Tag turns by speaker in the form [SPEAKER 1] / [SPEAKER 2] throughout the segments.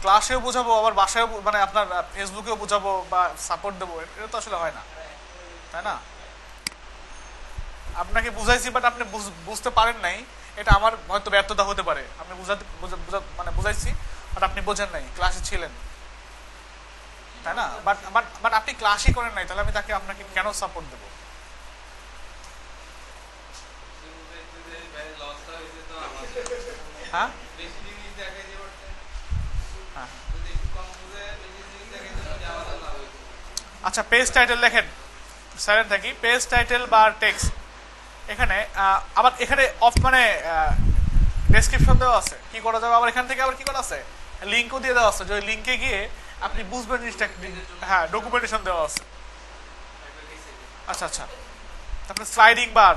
[SPEAKER 1] ক্লাসেও বোঝাবো আবার বাসায়ও মানে আপনার ফেসবুকেও বোঝাবো বা সাপোর্ট দেবো, এটা তো আসলে হয় না, তাই না? আপনাকে বুঝাইছি বাট আপনি বুঝতে পারেন নাই, এটা আমার হয়তো ব্যর্থতা হতে পারে। আপনি মানে বুঝাইছি বাট আপনি বোঝেন নাই, ক্লাসে ছিলেন, তাই না? বাট বাট বাট আপনি ক্লাসই করেন নাই, তাহলে আমি আপনাকে কেন সাপোর্ট দেবো? হ্যাঁ, হ্যাঁ। আচ্ছা, পেজ টাইটেল লেখেন, সাইলেন্ট থাকি, পেজ টাইটেল বা টেক্সট এখানে আবার এখানে অফ মানে ডেসক্রিপশন দেওয়া আছে কি করা যাবে, আবার এখান থেকে আবার কি করা আছে, লিঙ্কও দিয়ে দেওয়া আছে, যে ওই লিঙ্কে গিয়ে আপনি বুঝবেন জিনিসটা। হ্যাঁ, ডকুমেন্টেশন দেওয়া আছে। আচ্ছা আচ্ছা, তারপরে স্লাইডিং বার।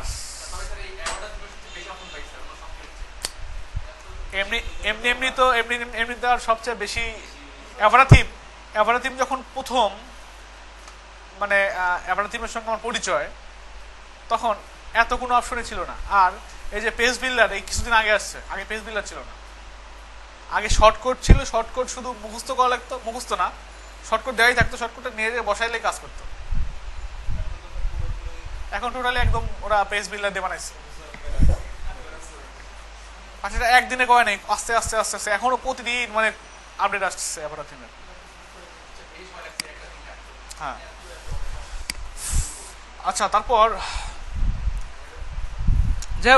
[SPEAKER 1] এমনি এমনি এমনি তো এমনি এমনি তো আর সবচেয়ে বেশি অ্যাভারাথিম, অ্যাভারাথিম যখন প্রথম মানে অ্যাভারাথিমের সঙ্গে আমার পরিচয়, তখন এত কোনো অপশনই ছিল না। আর এই যে পেজ বিল্ডার, এই কিছুদিন আগে আসছে, আগে পেজ বিল্ডার ছিল না, আগে শর্টকট ছিল, শর্টকট শুধু মুখস্থ করা লাগতো, মুখস্থ না, শর্টকট দেওয়াই থাকতো, শর্টকটে নিয়ে বসাইলে কাজ করতো। এখন টোটালি একদম ওরা পেজ বিল্ডার দিয়ে বানাইছে। আর সেটা একদিনে করে নেই, আস্তে আস্তে আস্তে আস্তে এখনো প্রতিদিন মানে আপডেট আসছে অ্যাভারাথিমের। হ্যাঁ, আচ্ছা, তারপর যে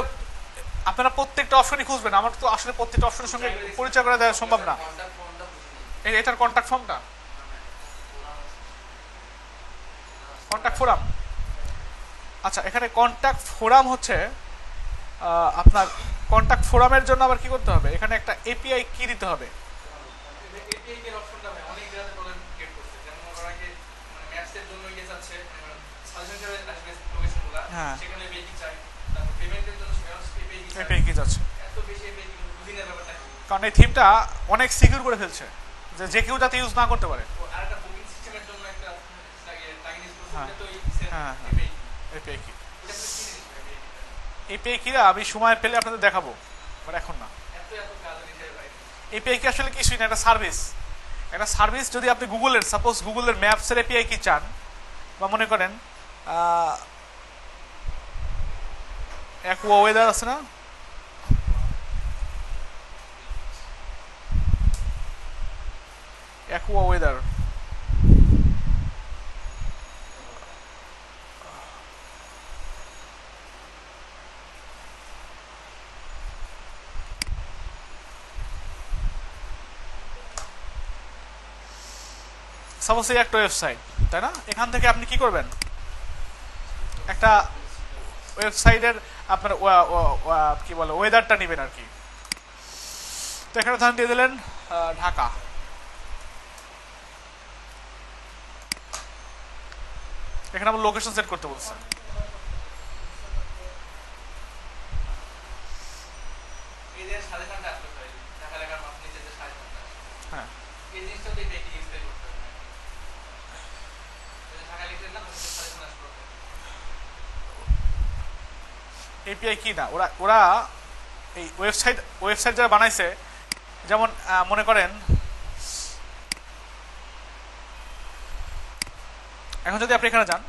[SPEAKER 1] আপনারা প্রত্যেকটা অপশনই খুঁজবেন, আমার তো আসলে প্রত্যেকটা অপশনের সঙ্গে পরিচয় করে দেওয়া সম্ভব না। এটার কন্ট্যাক্ট ফর্মটা, কন্ট্যাক্ট ফোরাম। আচ্ছা, এখানে কন্ট্যাক্ট ফোরাম হচ্ছে আপনার কন্ট্যাক্ট ফোরামের জন্য আবার কি করতে হবে, এখানে একটা এপিআই কি দিতে হবে। হ্যাঁ, এপিআই কি যাচ্ছে, কারণ এই থিমটা অনেক সিকিউর করে ফেলছে, যে যে কেউ যাতে ইউজ না করতে পারে। হ্যাঁ, হ্যাঁ, হ্যাঁ, এপিআই কি, এপিআই কিরা আমি সময় পেলে আপনাদের দেখাবো, বাট এখন না। এপিআই কি আসলে কিছুই না, একটা সার্ভিস, একটা সার্ভিস। যদি আপনি গুগলের, সাপোজ গুগলের ম্যাপসের এপিআই কি চান, বা মনে করেন অ্যাকুয়া ওয়েদার আছে না, অ্যাকুয়া ওয়েদার, সাপোজ এই একটা ওয়েবসাইট, তাই না? এখান থেকে আপনি কি করবেন, একটা ওয়েবসাইটের আপনার কি বলে ওয়েদারটা নেবেন আর কি। তো এখানে ধান দিয়ে দিলেন ঢাকা, এখানে আমার লোকেশন সেট করতে বলছে। হ্যাঁ, এপিআই কি না, ওরা ওরা এই ওয়েবসাইট যারা বানাইছে, যেমন মনে করেন এখন যদি আপনি এখানে যান,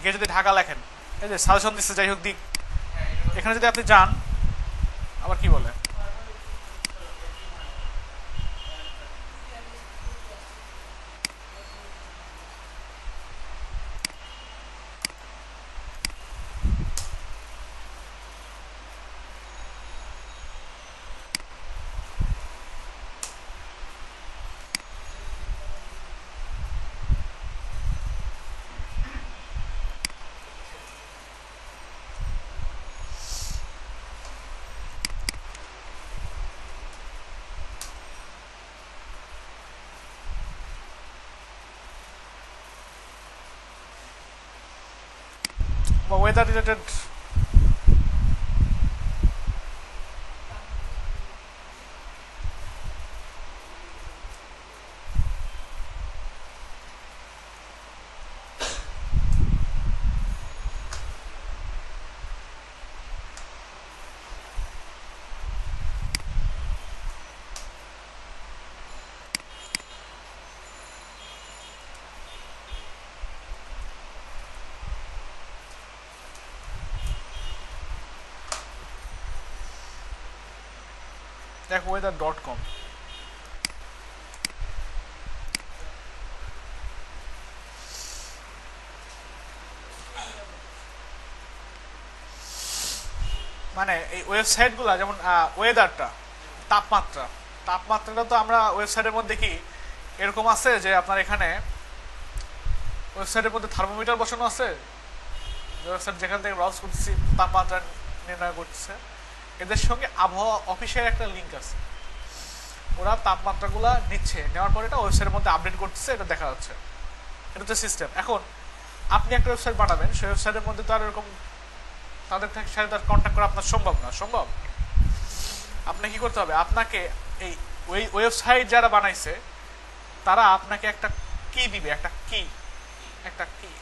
[SPEAKER 1] গিয়ে যদি ঢাকা লেখেন, এই যে সাজেশন দিচ্ছে, যাই হোক দিক, এখানে যদি আপনি যান, আবার কি বলে, বা ওয়েদার রিলেটেড। অ্যাকুয়েদার.com। মানে এই ওয়েবসাইটগুলো যেমন ওয়েদারটা, তাপমাত্রাটা তো আমরা ওয়েবসাইটের মধ্যে কি এরকম আছে যে আপনার এখানে ওয়েবসাইটের মধ্যে থার্মোমিটার বসানো আছে, ওয়েবসাইট যেখান থেকে ব্রাউজ করতেছি তাপমাত্রা নির্ণয় করতেছে। এদের সঙ্গে আবহাওয়া অফিসের একটা লিঙ্ক আছে, ওরা তাপমাত্রাগুলো নিচ্ছে, নেওয়ার পরে এটা ওয়েবসাইটের মধ্যে আপডেট করতেছে, এটা দেখা যাচ্ছে। এটা হচ্ছে সিস্টেম। এখন আপনি একটা ওয়েবসাইট বানাবেন, সেই ওয়েবসাইটের মধ্যে তো আর এরকম তাদের সাথে তার কন্ট্যাক্ট করা আপনার সম্ভব না। সম্ভব? আপনাকে কি করতে হবে, আপনাকে এই ওয়েবসাইট যারা বানাইছে তারা আপনাকে একটা কি দিবে, একটা কি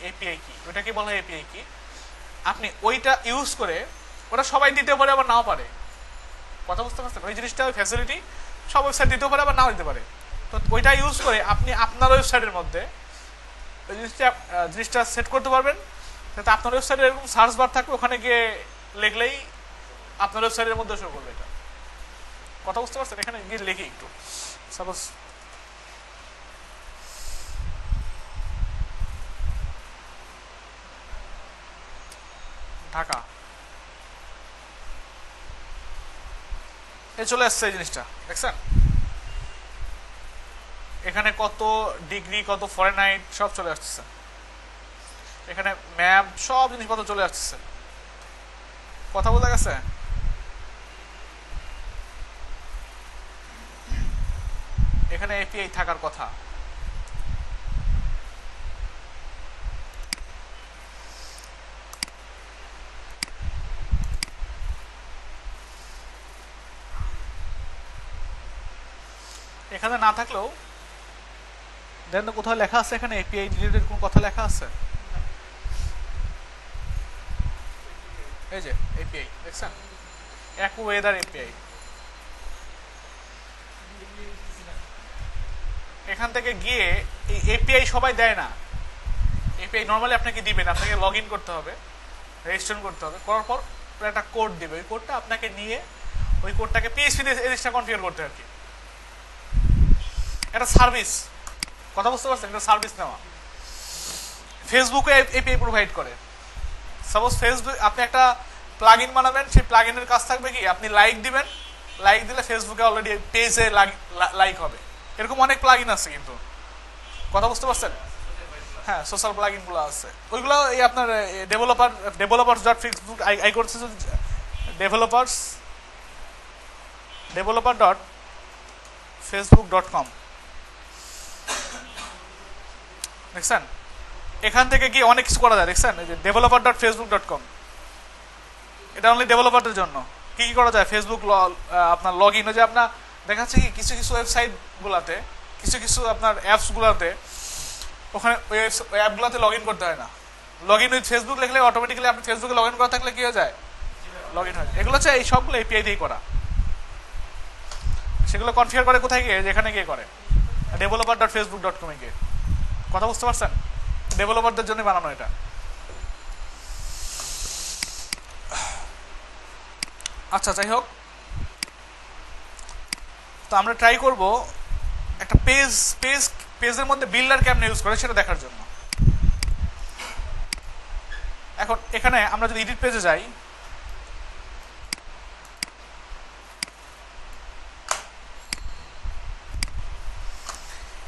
[SPEAKER 1] এপিআই কি, ওইটাকে বলা হয় এপিআই কি। আপনি ওইটা ইউজ করে, ওরা সবাই দিতে পারে আবার নাও পারে, কথা বুঝতে পারছেন? ওই জিনিসটা, ওই ফ্যাসিলিটি সব ওয়েবসাইট দিতেও পারে আবার নাও দিতে পারে। তো ওইটা ইউজ করে আপনি আপনার ওয়েবসাইটের মধ্যে ওই জিনিসটা সেট করতে পারবেন, যাতে আপনার ওয়েবসাইটে এরকম সার্চ বার থাকবে, ওখানে গিয়ে লিখলেই আপনার ওয়েবসাইটের মধ্যে শো করবে। এটা কথা বুঝতে পারছেন? এখানে গিয়ে লিখি একটু, সাপোজ ঢাকা, এ চলে আসছে এই জিনিসটা, দেখছেন? এখানে কত ডিগ্রি, কত ফরেনহাইট সব চলে আসছে, এখানে ম্যাপ সব জিনিসপত্র চলে আসছে। কথা বোঝা গেছে? এখানে এপিআই থাকার কথা। এখানে না থাকলেও দেন কোথাও লেখা আছে, এখানে এপিআই রিলেটেড কোন কথা লেখা আছে? এই যে এপিআই, দেখছেন? অ্যাকুয়েদার এপিআই। এখান থেকে গিয়ে এই এপিআই সবাই দেয় না, এপিআই নর্মালি আপনাকে দিবেন, আপনাকে লগ ইন করতে হবে, রেজিস্ট্রেশন করতে হবে, করার পর একটা কোড দিবে, ওই কোডটা আপনাকে নিয়ে ওই কোডটাকে পিএইচপি দিয়ে এই জিনিসটা কনফিগার করতে হবে আর কি। একটা সার্ভিস, কথা বুঝতে পারছেন? একটা সার্ভিস নেওয়া। ফেসবুকে এপিআই প্রোভাইড করে। সাপোজ ফেসবুক, আপনি একটা প্লাগ ইন বানাবেন, সেই প্লাগ ইনের কাজ থাকবে কি, আপনি লাইক দিবেন, লাইক দিলে ফেসবুকে অলরেডি পেজে লাইক হবে। এরকম অনেক প্লাগ ইন আছে কিন্তু, কথা বুঝতে পারছেন? হ্যাঁ, সোশ্যাল প্লাগ ইনগুলো আছে, ওইগুলো এই আপনার ডেভেলপার্স ডট ফেসবুক আই করছে, ডেভেলপার ডট facebook.com, দেখছেন? এখান থেকে গিয়ে অনেক কিছু করা যায়, দেখছেন? এই যে developer.facebook.com, এটা অনলি ডেভেলপারদের জন্য। কি কি করা যায়? ফেসবুক আপনার লগ ইন, যে আপনার দেখাচ্ছে কি কিছু কিছু ওয়েবসাইট গুলাতে, কিছু আপনার অ্যাপস গুলাতে, ওখানে ওই অ্যাপগুলোতে লগ ইন করতে হয় না। লগ ইন উইথ ফেসবুক লিখলে অটোমেটিক্যালি আপনি ফেসবুকে লগ ইন করা থাকলে কি হয়ে যায়, লগ ইন হয়। এগুলো হচ্ছে এই সবগুলো এপিআই দিয়েই করা। সেগুলো কনফিগার করে কোথায় গিয়ে, যেখানে গিয়ে করে developer.facebook.com এ গিয়ে। কথা বুঝতে পারছেন? ডেভেলপারদের জন্য বানানো এটা। আচ্ছা, যাই হোক, তো আমরা ট্রাই করব একটা পেজের মধ্যে বিল্ডার কেমনে ইউজ করে সেটা দেখার জন্য। এখন এখানে আমরা যদি এডিট পেজে যাই,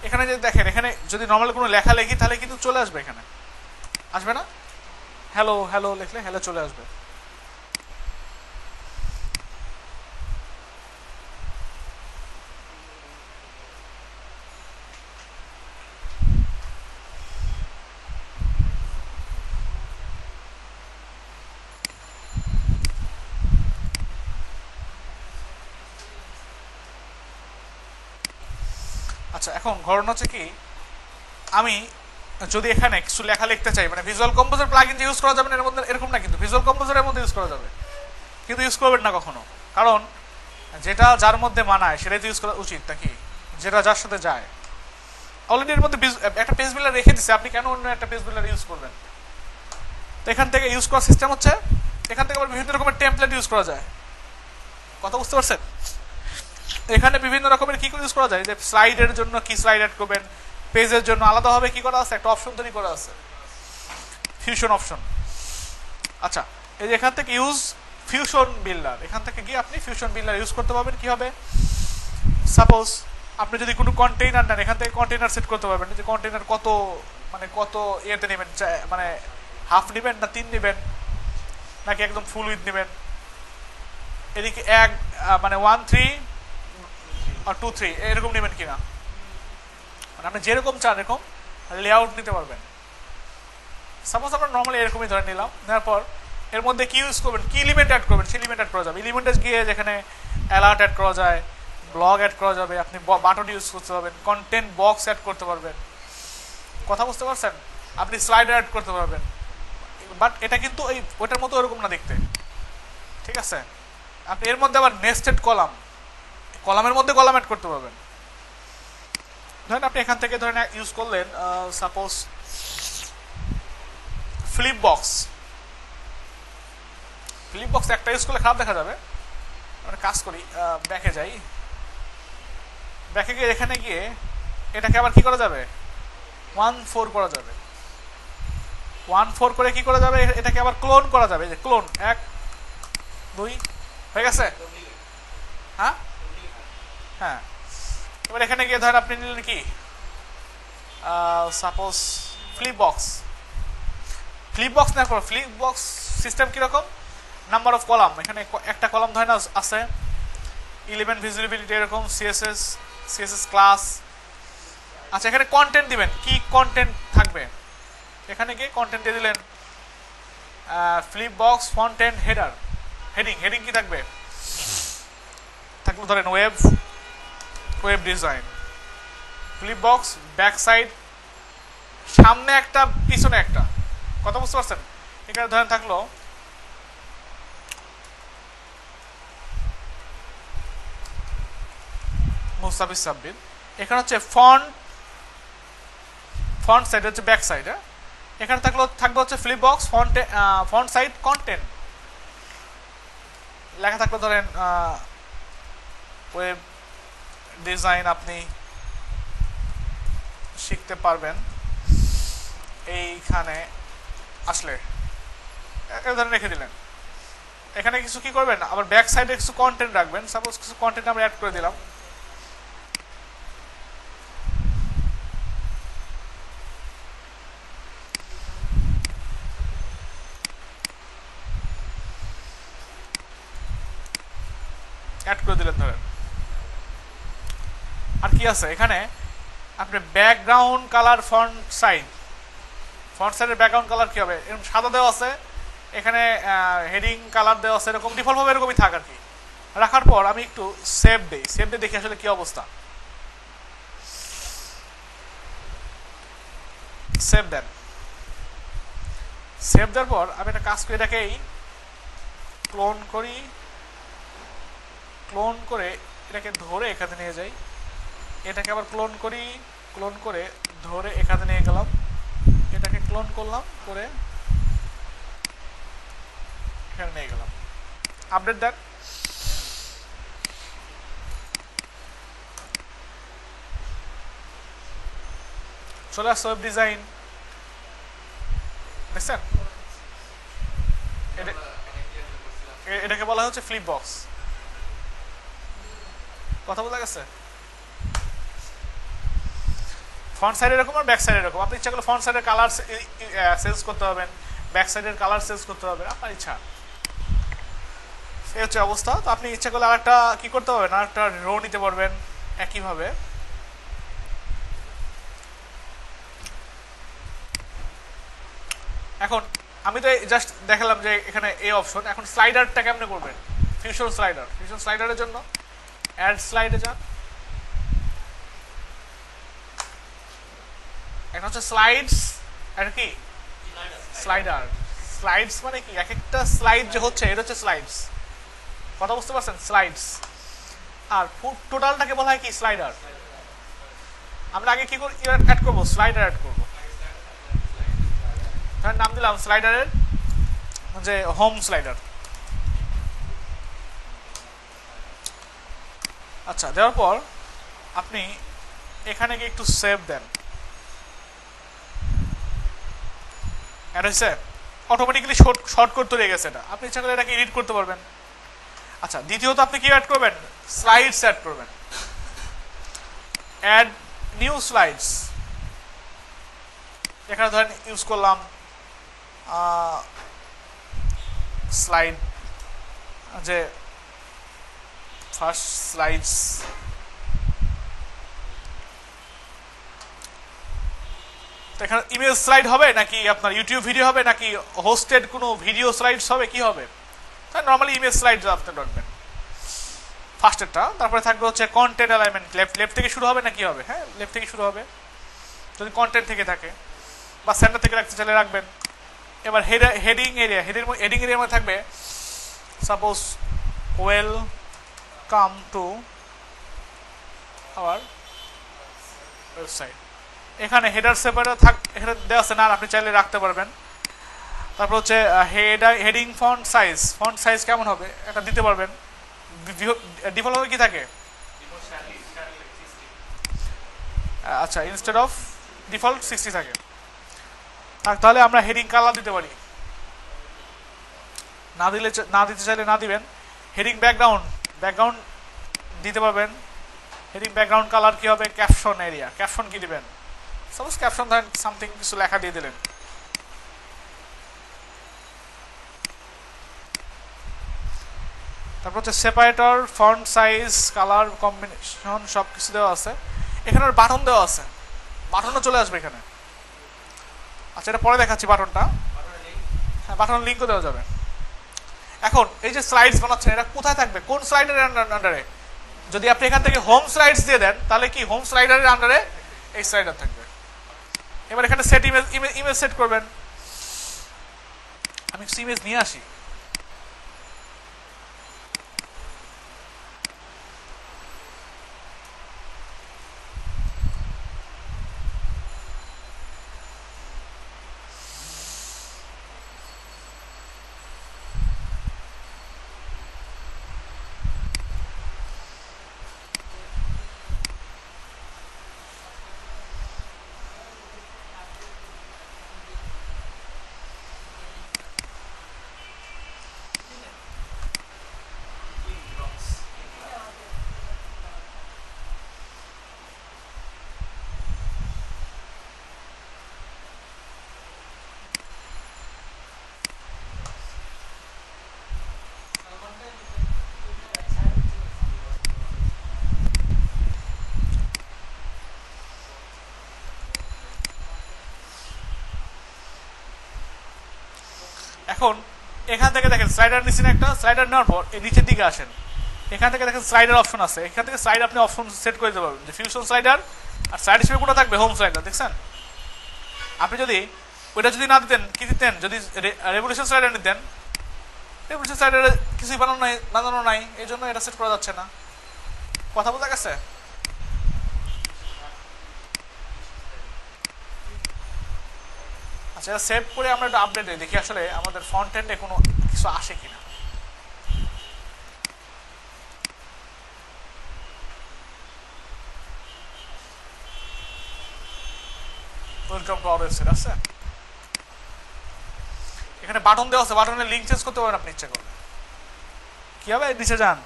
[SPEAKER 1] এখানে যদি দেখেন, এখানে যদি নর্মাল কোনো লেখা লেখি তাহলে কিন্তু চলে আসবে, এখানে আসবে না? হ্যালো হ্যালো লিখলে হ্যালো চলে আসবে। আচ্ছা, এখন ঘটনা হচ্ছে কি, আমি যদি এখানে কিছু লেখা লিখতে চাই, মানে ভিজুয়াল কম্পোজার প্লাগইন যে ইউজ করা যাবে না এর মধ্যে, এরকম না কিন্তু। ভিজুয়াল কম্পোজারের মধ্যে ইউজ করা যাবে, কিন্তু ইউজ করবেন না কখনো, কারণ যেটা যার মধ্যে মানায় সেটাই তো ইউজ করা উচিত, নাকি? যেটা যার সাথে যায়। অলরেডি এর মধ্যে একটা পেজ বিল্ডার রেখে দিচ্ছে, আপনি কেন অন্য একটা পেজ বিল্ডার ইউজ করবেন? তো এখান থেকে ইউজ করার সিস্টেম হচ্ছে, এখান থেকে আবার বিভিন্ন রকমের টেমপ্লেট ইউজ করা যায়। কথা বুঝতে পারছেন? এখানে বিভিন্ন রকমের কি ইউজ করা যায়, যে স্লাইডের জন্য কি স্লাইড অ্যাড করবেন, পেজের জন্য আলাদাভাবে কি করা আছে, একটা অপশন তৈরি করা আছে, ফিউশন অপশন। আচ্ছা, এই যে এখান থেকে ইউজ ফিউশন বিল্ডার, এখান থেকে গিয়ে আপনি ফিউশন বিল্ডার ইউজ করতে পারবেন। কি হবে, সাপোজ আপনি যদি কোনো কন্টেইনার নেন, এখান থেকে কন্টেইনার সেট করতে পারবেন, যে কন্টেইনার কত মানে কত ইয়েতে নেবেন, মানে হাফ নেবেন না 3 নেবেন নাকি একদম ফুল উইথ নেবেন। এদিকে মানে 1-3 আর 2-3 এরকম নেবেন কিনা, মানে আপনি যেরকম চান এরকম লেআউট নিতে পারবেন। সাপোজ আমরা নর্মালি এরকমই ধরে নিলাম, নেওয়ার পর এর মধ্যে কি ইউজ করবেন, কি এলিমেন্ট অ্যাড করবেন, সেই এলিমেন্ট অ্যাড করা যাবে। এলিমেন্টে গিয়ে যেখানে অ্যালার্ট অ্যাড করা যায়, ব্লগ অ্যাড করা যাবে, আপনি বাটন ইউজ করতে পারবেন, কন্টেন্ট বক্স অ্যাড করতে পারবেন। কথা বুঝতে পারছেন, আপনি স্লাইডার অ্যাড করতে পারবেন। বাট এটা কিন্তু এই ওটার মতো এরকম না দেখতে, ঠিক আছে। আপনি এর মধ্যে আবার নেস্টেড কলামের মধ্যে কলাম অ্যাড করতে পারবেন। ধরেন আপনি এখান থেকে ধরেন ইউজ করলেন সাপোজ ফ্লিপ বক্স একটা ইউজ করলে খারাপ দেখা যাবে। আমরা কাজ করি, ব্যাকে যাই, ব্যাকে গিয়ে এখানে গিয়ে এটাকে আবার কি করা যাবে, 1-4 করা যাবে। 1-4 করে কি করা যাবে, এটাকে আবার ক্লোন করা যাবে। যে ক্লোন 1-2 হয়ে গেছে। হ্যাঁ হ্যাঁ, এবার এখানে গিয়ে ধরেন আপনি নিলেন কি, সাপোজ ফ্লিপ বক্স নেওয়ার পর ফ্লিপ বক্স সিস্টেম কিরকম, নাম্বার অফ কলাম, এখানে একটা কলাম ধরেন আছে, 11 ভিজিবিলিটি এরকম, সিএসএস ক্লাস। আচ্ছা, এখানে কন্টেন্ট দিবেন, কি কন্টেন্ট থাকবে, এখানে গিয়ে কন্টেন্ট দিয়ে দিলেন flip box font and heading কি থাকবে, থাকলো ধরেন web design, flip box back side, সামনে একটা পিছনে একটা। কথা বুঝতে পারছেন, এখানে ধরেন থাকলো মুস্তাফিজ সাব্বির, এখানে হচ্ছে ফন্ট সাইড হচ্ছে ব্যাক সাইড, এখানে থাকবে হচ্ছে flip box font side content, লেখা থাকলো ধরেন ওয়েব ডিজাইন আপনি শিখতে পারবেন এইখানে আসলে, ধরেন রেখে দিলেন। এখানে কিছু কি করবেন, আবার ব্যাক সাইডে কিছু কন্টেন্ট রাখবেন, সাপোজ কিছু কন্টেন্ট আমরা অ্যাড করে দিলাম। অ্যাড করে দিলেন ধরেন। আর কি আছে এখানে, আপনি ব্যাকগ্রাউন্ড কালার ফন্ট সাইডের ব্যাকগ্রাউন্ড কালার কি হবে, এরকম সাদা দেওয়া আছে, এখানে হেডিং কালার দেওয়া আছে, এরকম ডিফল্টভাবে এরকমই থাক আর কি। রাখার পর আমি একটু সেভ দিয়ে দেখি আসলে কি অবস্থা। সেভ দেওয়ার পর আমি একটা কাজ করি, এটাকেই ক্লোন করে এটাকে ধরে এখানে নিয়ে যাই, এটাকে আবার ক্লোন করে ধরে এখানে নিয়ে গেলাম, এটাকে ক্লোন করলাম করে এখানে নিয়ে গেলাম। আপডেট দেন, চলে আসছে ওয়েব ডিজাইন, দেখছেন, এটাকে বলা হচ্ছে ফ্লিপ বক্স। কথা বোঝা গেছে, ফ্রন্ট সাইড এরকম আর ব্যাক সাইড এরকম। আপনি ইচ্ছা করলে ফ্রন্ট সাইডের কালার চেঞ্জ করতে পারবেন, ব্যাক সাইডের কালার চেঞ্জ করতে পারবেন, আপনার ইচ্ছা। এই হচ্ছে অবস্থা। তো আপনি ইচ্ছা করলে আরেকটা কি করতে পারবেন, আরেকটা রো নিতে পারবেন একইভাবে। এখন আমি তো জাস্ট দেখালাম যে এখানে এই অপশন। এখন স্লাইডারটা কেমনে করবেন, ফিউশন স্লাইডারের জন্য অ্যাড স্লাইডে যান। এখন হচ্ছে স্লাইডস আর কি স্লাইডস মানে কি, এক একটা স্লাইড যে হচ্ছে এটা হচ্ছে স্লাইডস। কথা বুঝতে পারছেন, স্লাইডস। আর টোটালটাকে বলা হয় কি, স্লাইডার। আমরা আগে কি অ্যাড করবো, স্লাইডার অ্যাড করবো। নাম দিলাম স্লাইডারের যে হোম স্লাইডার। আচ্ছা, দেওয়ার পর আপনি এখানে গিয়ে একটু সেভ দেন। অ্যাড হয়েছে, অটোমেটিক্যালি শর্টকাট তৈরি হয়ে গেছে। এটা আপনি ইচ্ছা করলে এটাকে এডিট করতে পারবেন। আচ্ছা, দ্বিতীয়ত আপনি কি অ্যাড করবেন? স্লাইডস অ্যাড করবেন। Add new slides. এখানে ধরেন ইউজ করলাম স্লাইড, যে ফার্স্ট স্লাইডস। তো এখানে ইমেজ স্লাইড হবে নাকি আপনার ইউটিউব ভিডিও হবে নাকি হোস্টেড কোনো ভিডিও স্লাইডস হবে, কি হবে? তাই নর্মালি ইমেজ স্লাইডস আপনি রাখবেন ফার্স্টেরটা। তারপরে থাকবে হচ্ছে কন্টেন্ট অ্যালাইনমেন্ট। লেফট থেকে শুরু হবে না কি হবে? হ্যাঁ, লেফট থেকে শুরু হবে যদি কন্টেন্ট থেকে থাকে, বা সেন্টার থেকে রাখতে চাইলে রাখবেন। এবার হেডিং এরিয়া, হেডিং এরিয়ার মধ্যে থাকবে suppose welcome to our website. এখানে হেডার সেপারেট এখানে দেওয়া আছে না, আপনি চাইলে রাখতে পারবেন। তারপর হচ্ছে হেডিং ফন্ট সাইজ কেমন হবে এটা দিতে পারবেন। ডিফল্ট হবে কি থাকে? আচ্ছা, ইনস্টেড অফ ডিফল্ট 60 থাকে। তাহলে আমরা হেডিং কালার দিতে পারি, না দিতে চাইলে না দিবেন। হেডিং ব্যাকগ্রাউন্ড দিতে পারবেন। হেডিং ব্যাকগ্রাউন্ড কালার কি হবে? Caption area. ক্যাপশন কি দিবেন? সাপোজ ক্যাপশন ধরেন সামথিং কিছু লেখা দিয়ে দিলেন। তারপর হচ্ছে separator, font size, colour combination সব কিছু দেওয়া আছে। এখানে বাটন দেওয়া আছে, বাটনও চলে আসবে এখানে। আচ্ছা, এটা পরে দেখাচ্ছি বাটনটা। হ্যাঁ, বাটন লিঙ্কও দেওয়া যাবে। এখন এই যে স্লাইডস বানাচ্ছেন, এটা কোথায় থাকবে? কোন স্লাইডারের আন্ডারে? যদি আপনি এখান থেকে হোম স্লাইডস দিয়ে দেন তাহলে কি হোম স্লাইডারের আন্ডারে এই স্লাইডার থাকবে। এবার এখানে সেট ইমেজ সেট করবেন। আমি ইমেজ নিয়ে আসি। এখন এখান থেকে দেখেন স্লাইডার নিচ্ছেন, একটা স্লাইডার নেওয়ার পর এই নিচের দিকে আসেন। এখান থেকে দেখেন স্লাইডার অপশন আছে। এখান থেকে স্লাইড আপনি অপশন সেট করে দিতে পারবেন, যে ফিউশন স্লাইডার। আর সাইড হিসেবে কোনটা থাকবে? Home slider. দেখছেন? আপনি যদি ওইটা যদি না দিতেন, কি দিতেন? যদি রেভলিউশন স্লাইডার নিতেন, রেভলিউশন স্লাইডারে কিছুই বানানো নাই, এই জন্য এটা সেট করা যাচ্ছে না। কথা বোঝা গেছে? আচ্ছা, সেভ করে আমরা একটু আপডেট দিই, দেখি আসলে আমাদের ফ্রন্ট এন্ডে কোনো কিছু আসে কিনা। ওয়েলকাম টু আওয়ার ওয়েবসাইট আছে। এখানে বাটন দেওয়া আছে, বাটনের লিঙ্ক চেঞ্জ করতে পারেন আপনি ইচ্ছা করলে। কি হবে? নিচে যান,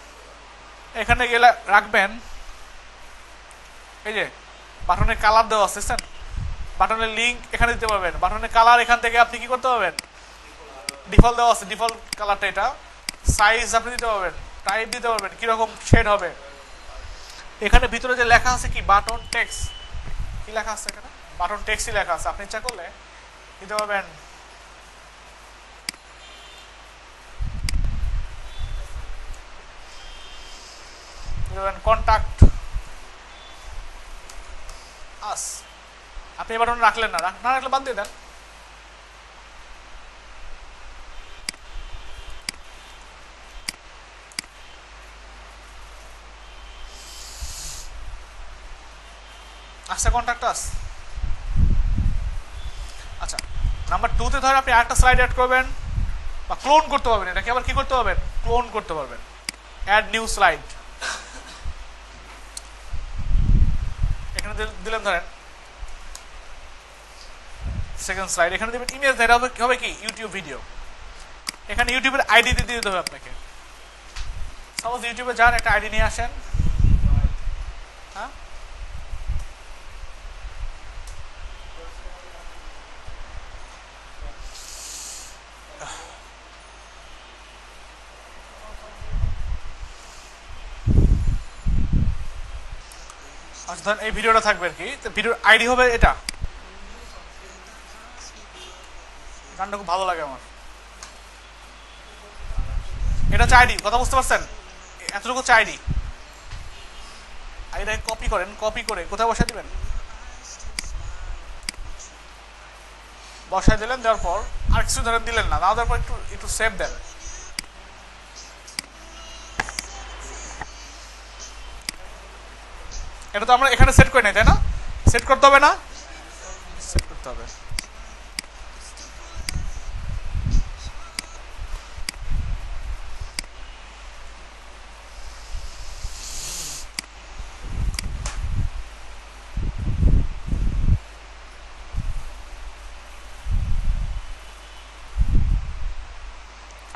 [SPEAKER 1] এখানে গেলে রাখবেন এই যে বাটনের কালার দেওয়া আছে, দেখছেন? বাটনের লিঙ্ক এখানে দিতে পারবেন। বাটনের কালার এখান থেকে আপনি কি করতে পারবেন? ডিফল্ট দেওয়া আছে, ডিফল্ট কালারটা এটা। সাইজ আপনি দিতে পারবেন, টাইপ দিতে পারবেন, কিরকম শেড হবে। এখানে ভিতরে যে লেখা আছে কি বাটন টেক্সট, কি লেখা আছে এখানে? বাটন টেক্সটই লেখা আছে। আপনি ইচ্ছা করলে দিতে পারবেন কন্টাক্ট আস। আপনি এই বাটন রাখলেন না, না রাখলে বাদ দিয়ে দেন। আচ্ছা, কন্টাক্ট আস। আচ্ছা, নাম্বার 2 তে ধরেন আপনি আরেকটা স্লাইড অ্যাড করবেন বা ক্লোন করতে পারবেন। এটাকে আবার কি করতে পারবেন? ক্লোন করতে পারবেন। Add new slide. দিলেন ধরেন সেকেন্ড স্লাইড, এখানে দেবেন ইমেজ, এটা হবে কি ইউটিউব ভিডিও। এখানে ইউটিউবের আইডি দিয়ে দিতে হবে আপনাকে। সাপোজ ইউটিউবে যান, একটা আইডি নিয়ে আসেন। হ্যাঁ, আচ্ছা ধরেন এই ভিডিওটা থাকবে আর কি, তো ভিডিওর আইডি হবে এটা। গানটা খুব ভালো লাগে আমার। এটা হচ্ছে আইডি, কথা বুঝতে পারছেন? এতটুকু হচ্ছে আইডি। আইডিটাকে কপি করেন, কপি করে কোথায় বসায় দিবেন, বসায় দিলেন। দেওয়ার পর আর কিছু ধরেন দিলেন না, দেওয়ার পর একটু একটু সেভ দেন। এটা তো আমরা এখানে সেট করে নাই, তাই না? সেট করতে হবে না? সেট করতে হবে।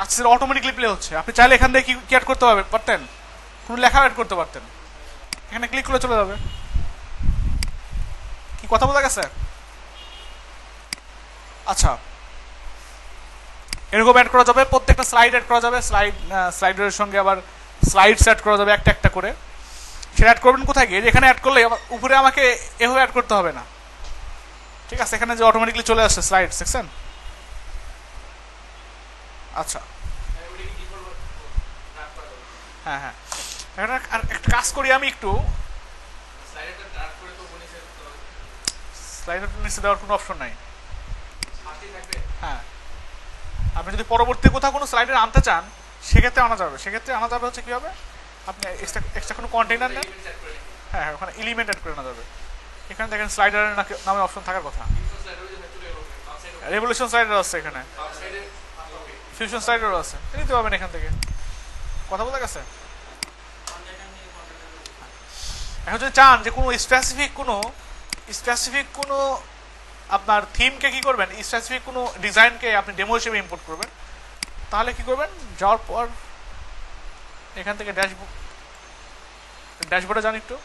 [SPEAKER 1] আচ্ছা, সেটা অটোমেটিকলি প্লে হচ্ছে। আপনি চাইলে এখান থেকে কি অ্যাড করতে পারতেন, কোনো লেখা অ্যাড করতে পারতেন। এখানে ক্লিক করে চলে যাবে। কি কথা বোঝা গেছে? আচ্ছা, এরকম অ্যাড করা যাবে, প্রত্যেকটা স্লাইড অ্যাড করা যাবে। স্লাইডের সঙ্গে আবার স্লাইডস অ্যাড করা যাবে একটা একটা করে। সেটা অ্যাড করবেন কোথায় গিয়ে, এখানে অ্যাড করলে উপরে আমাকে এভাবে অ্যাড করতে হবে না, ঠিক আছে? এখানে যে অটোমেটিকলি চলে আসছে স্লাইড সেকশন। আচ্ছা, হ্যাঁ হ্যাঁ, এখানে আর একটা কাজ করি আমি একটু। স্লাইডার নিচে দেওয়ার কোনো অপশন নাই। হ্যাঁ, আপনি যদি পরবর্তী কোথাও কোনো স্লাইডার আনতে চান সেক্ষেত্রে আনা যাবে। সেক্ষেত্রে আনা যাবে হচ্ছে কীভাবে, আপনি এক্সট্রা কোনো কন্টেইনার নেন। হ্যাঁ হ্যাঁ, ওখানে এলিমেন্ট অ্যাড করে আনা যাবে। এখানে দেখেন স্লাইডারের নামে অপশন থাকার কথা। রেভলিউশন স্লাইডার আছে এখানে, ফিউশন স্লাইডারও আছে, নিতে পারবেন এখান থেকে। কথা বলে গেছে? এখন যদি চান যে কোনো স্পেসিফিক কোনো আপনার থিমকে কি করবেন, স্পেসিফিক কোনো ডিজাইনকে আপনি ডেমো হিসেবে ইম্পোর্ট করবেন, তাহলে কি করবেন, যাওয়ার পর এখান থেকে ড্যাশবোর্ডে যান একটু।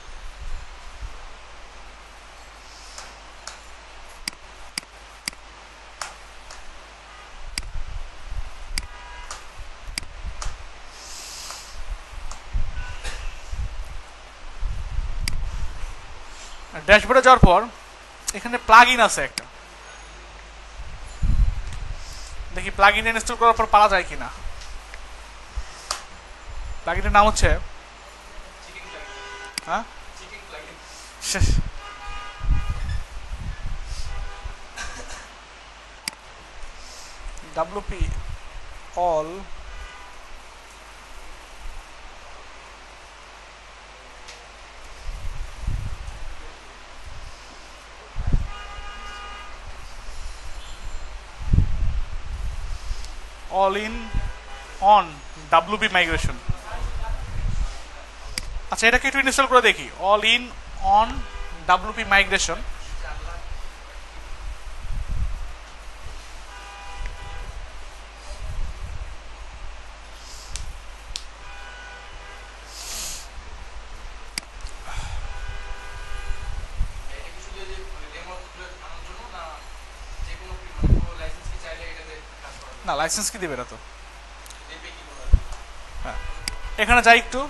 [SPEAKER 1] ড্যাশবোর্ডে যাওয়ার পর এখানে প্লাগ ইন আছে একটা, দেখি প্লাগ ইন ইনস্টল করার পর পাওয়া যায় কিনা। প্লাগ ইনের নাম হচ্ছে হ্যাঁ WP all in on WP migration। আচ্ছা, এটাকে একটু ইনস্টল করে দেখি। All in on WP migration। না, লাইসেন্স কি দেবে না তো। হ্যাঁ, এখানে যাই একটু।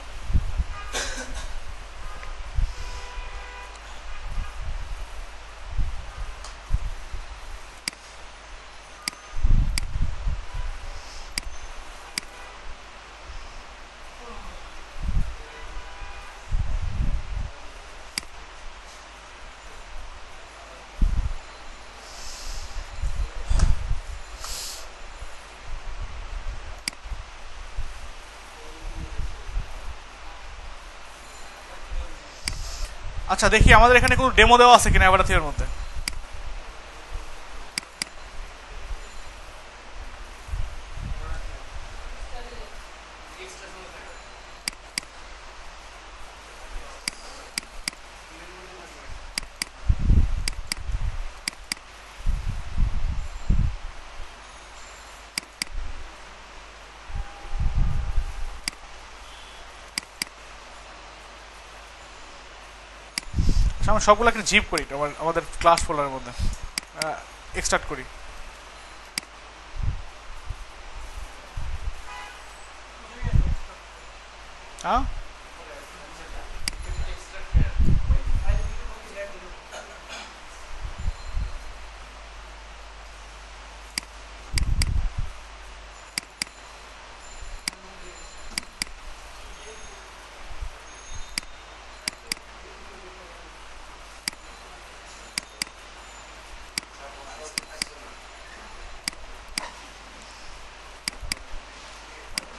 [SPEAKER 1] আচ্ছা, দেখি আমাদের এখানে কোনো ডেমো দেওয়া আছে কিনা অ্যাভাটাথির মধ্যে। আচ্ছা, আমরা সবগুলোকে জিপ করি আমাদের ক্লাস ফোল্ডারের মধ্যে এক্সট্রাক্ট করি। হ্যাঁ,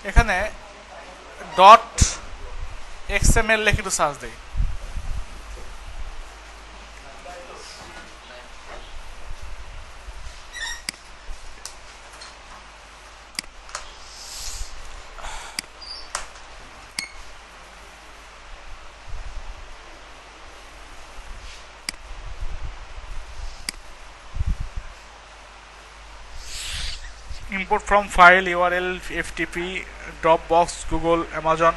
[SPEAKER 1] এখানে ডট এক্সএমএল লিখে একটু সার্চ দিই। Import from file URL FTP Dropbox Google Amazon.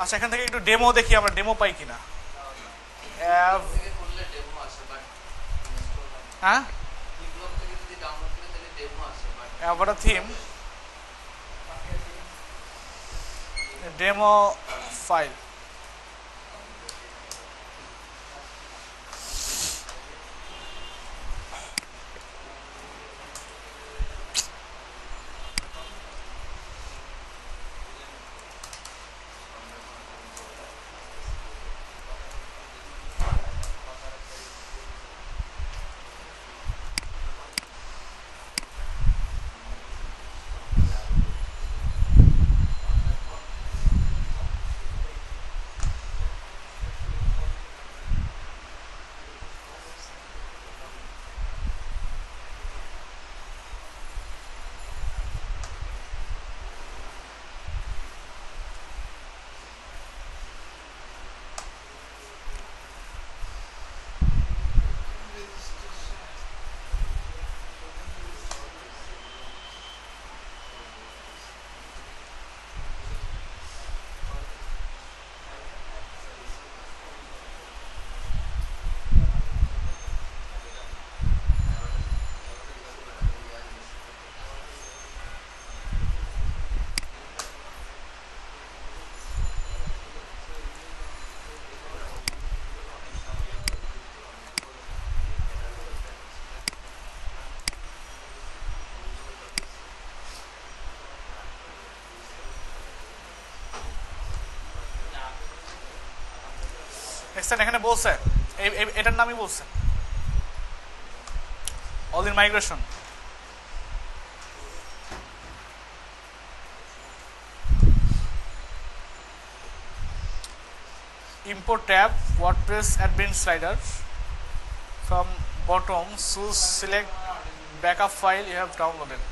[SPEAKER 1] আচ্ছা, এখান থেকে একটু ডেমো দেখি আমরা ডেমো পাই কিনা। হ্যাঁ, অ্যাভাটা থিম ডেমো ফাইল। এখানে বলছে এটার নামই বলছে all in migration. import tab WordPress admin slider from bottom, choose select backup file you have downloaded.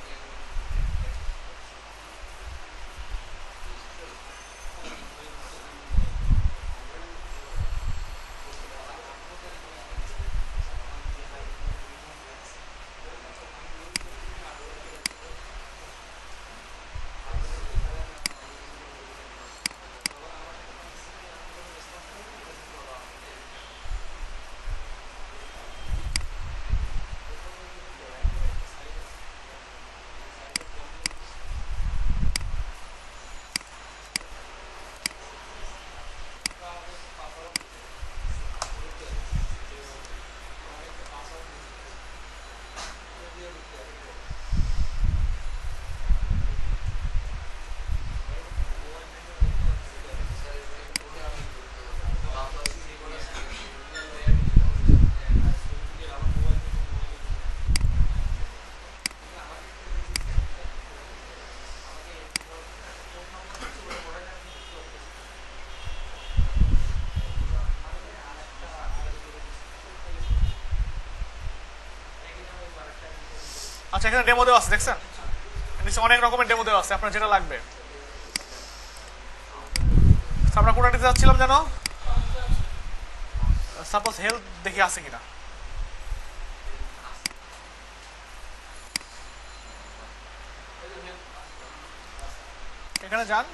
[SPEAKER 1] আচ্ছা, এখানে ডেমো দেওয়া আছে, দেখছেন নিচে অনেক রকমের ডেমো দেওয়া আছে, আপনার যেটা লাগবে। আমরা কোনটা দিতে যাচ্ছিলাম জানো, সাপোজ হেলথ দেখি আছে কিনা। এখানে যান,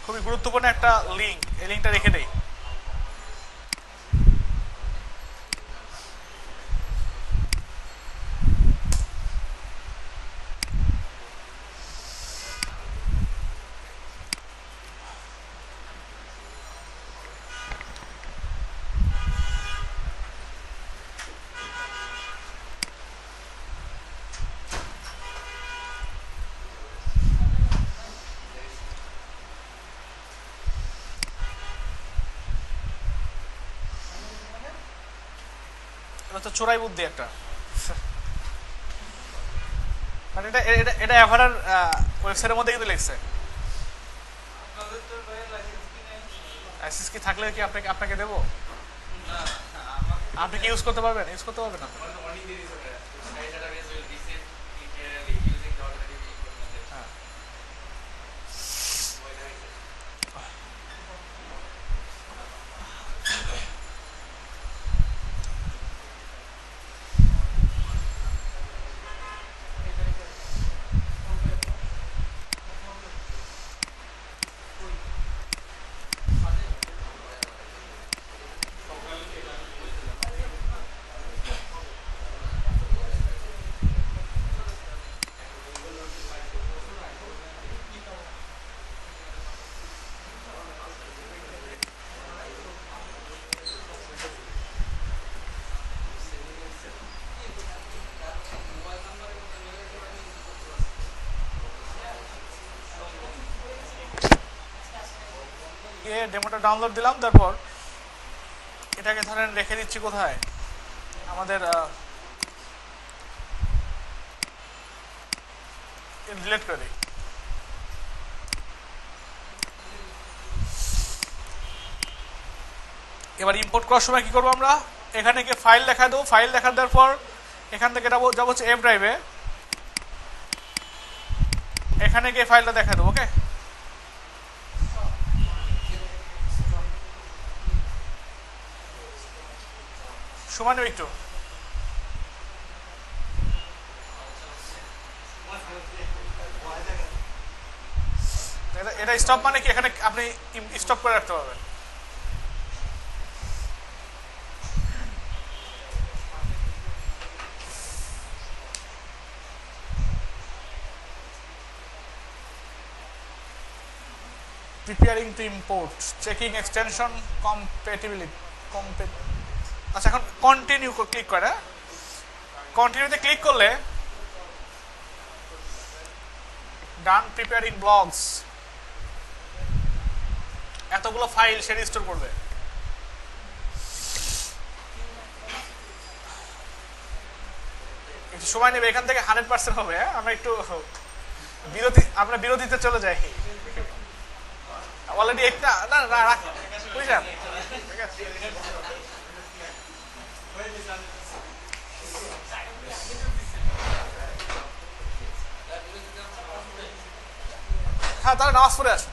[SPEAKER 1] খুবই গুরুত্বপূর্ণ একটা লিঙ্ক, এই লিঙ্কটা রেখে দেই। এটা তো চোরাই বুদ্ধি একটা। মানে এটা এটা এটা এভারার ওয়েবসাইটের মধ্যে কিন্তু লিখছে। লাইসেন্স কি থাকলে কি আপনাকে আপনাকে দেবো? আপনি কি ইউজ করতে পারবেন? ইউজ করতে পারবেন না। ডেমোটা ডাউনলোড দিলাম, তারপর এটাকে ধরেন রেখে দিচ্ছি কোথায়, আমাদের ডিলিট করে দিই। এবার ইম্পোর্ট করার সময় কি করবো আমরা, এখানে গিয়ে ফাইল দেখা দেবো। ফাইল দেখা দেওয়ার পর এখান থেকে যাবো হচ্ছে এফ ড্রাইভে, এখানে গিয়ে ফাইলটা দেখা দেবো। ওকে, সময় নেব একটু। এটা স্টপ মানে কি, এখানে আপনি স্টপ করে রাখতে পারবেন। preparing to import, checking extension compatibility, আচ্ছা এখন কন্টিনিউ ক্লিক করে, কন্টিনিউতে ক্লিক করলে ডান প্রিপেয়ারিং ব্লগস, এতগুলো ফাইল সে রিস্টোর করবে। একটু সময় নেবে, এখান থেকে 100% হবে। আমরা একটু আমরা বিরতিতে চলে যাই। অলরেডি একটা না রাখ, বুঝলেন? ঠিক আছে, হ্যাঁ তাহলে নামাজ পড়ে আসুন।